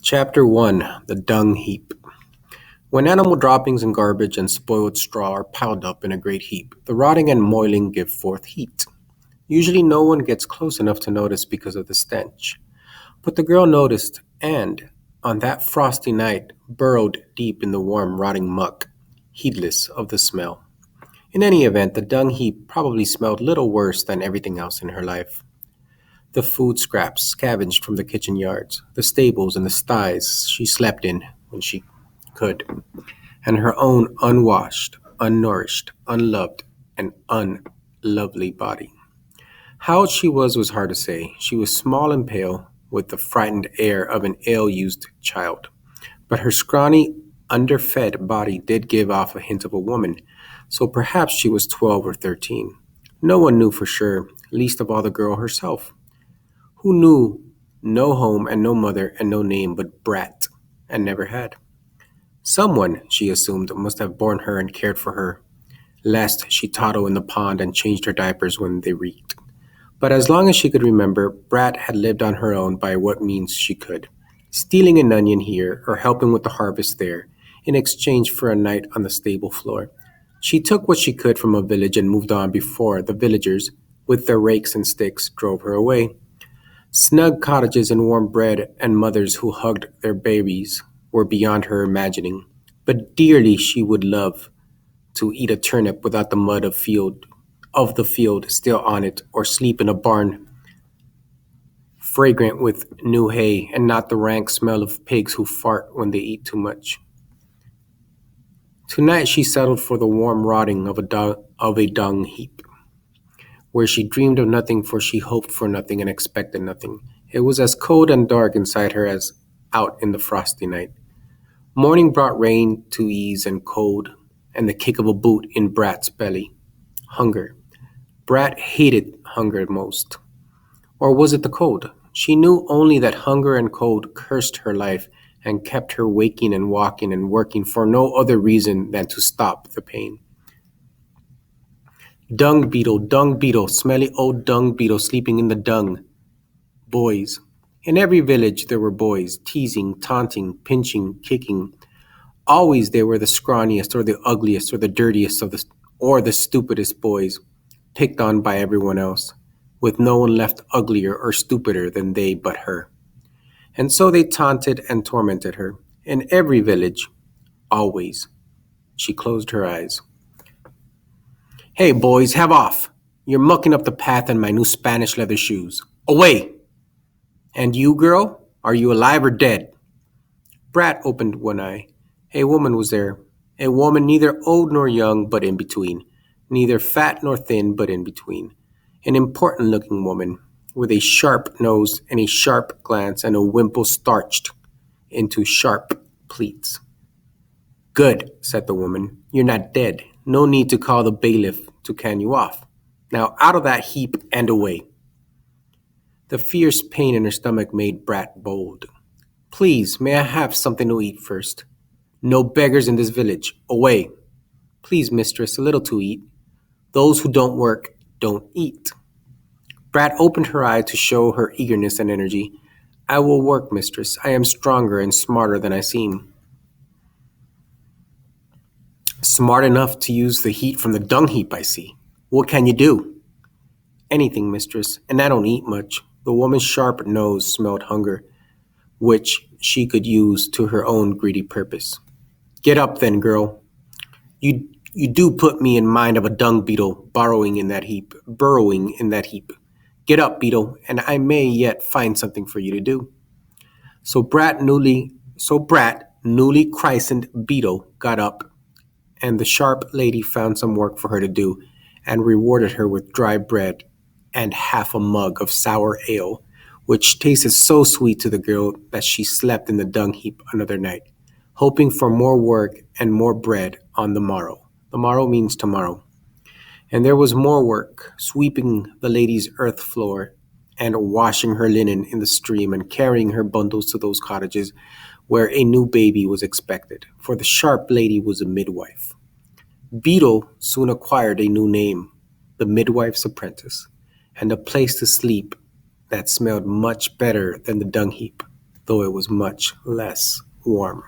Chapter 1. The Dung Heap. When animal droppings and garbage and spoiled straw are piled up in a great heap, the rotting and moiling give forth heat. Usually no one gets close enough to notice because of the stench. But the girl noticed and, on that frosty night, burrowed deep in the warm, rotting muck, heedless of the smell. In any event, the dung heap probably smelled little worse than everything else in her life. The food scraps scavenged from the kitchen yards, the stables and the sties she slept in when she could, and her own unwashed, unnourished, unloved, and unlovely body. How old she was hard to say. She was small and pale, with the frightened air of an ill-used child. But her scrawny, underfed body did give off a hint of a woman, so perhaps she was 12 or 13. No one knew for sure, least of all the girl herself, who knew no home and no mother and no name but Brat, and never had. Someone, she assumed, must have borne her and cared for her, lest she toddle in the pond and changed her diapers when they reeked. But as long as she could remember, Brat had lived on her own by what means she could, stealing an onion here or helping with the harvest there, in exchange for a night on the stable floor. She took what she could from a village and moved on before the villagers, with their rakes and sticks, drove her away. Snug cottages and warm bread and mothers who hugged their babies were beyond her imagining, but dearly she would love to eat a turnip without the mud of the field still on it, or sleep in a barn fragrant with new hay and not the rank smell of pigs who fart when they eat too much. Tonight she settled for the warm rotting of a dung heap, where she dreamed of nothing, for she hoped for nothing and expected nothing. It was as cold and dark inside her as out in the frosty night. Morning brought rain to ease and cold, and the kick of a boot in Brat's belly. Hunger. Brat hated hunger most. Or was it the cold? She knew only that hunger and cold cursed her life and kept her waking and walking and working for no other reason than to stop the pain. Dung beetle, smelly old dung beetle sleeping in the dung. Boys. In every village there were boys, teasing, taunting, pinching, kicking. Always they were the scrawniest or the ugliest or the dirtiest or the stupidest boys, picked on by everyone else, with no one left uglier or stupider than they but her. And so they taunted and tormented her. In every village, always. She closed her eyes. Hey, boys, have off! You're mucking up the path in my new Spanish leather shoes. Away! And you, girl, are you alive or dead? Brat opened one eye. A woman was there. A woman neither old nor young, but in between. Neither fat nor thin, but in between. An important looking woman, with a sharp nose and a sharp glance and a wimple starched into sharp pleats. Good, said the woman. You're not dead. No need to call the bailiff to can you off. Now out of that heap and away. The fierce pain in her stomach made Brat bold. Please, may I have something to eat first? No beggars in this village. Away. Please, mistress, a little to eat. Those who don't work don't eat. Brat opened her eye to show her eagerness and energy. I will work, mistress. I am stronger and smarter than I seem. Smart enough to use the heat from the dung heap, I see. What can you do? Anything, mistress, and I don't eat much. The woman's sharp nose smelled hunger, which she could use to her own greedy purpose. Get up then, girl. You do put me in mind of a dung beetle burrowing in that heap. Get up, beetle, and I may yet find something for you to do. So Brat, newly christened Beetle, got up, and the sharp lady found some work for her to do, and rewarded her with dry bread and half a mug of sour ale, which tasted so sweet to the girl that she slept in the dung heap another night, hoping for more work and more bread on the morrow. The morrow means tomorrow. And there was more work, sweeping the lady's earth floor and washing her linen in the stream and carrying her bundles to those cottages where a new baby was expected, for the sharp lady was a midwife. Beetle soon acquired a new name, the midwife's apprentice, and a place to sleep that smelled much better than the dung heap. though it was much less warm.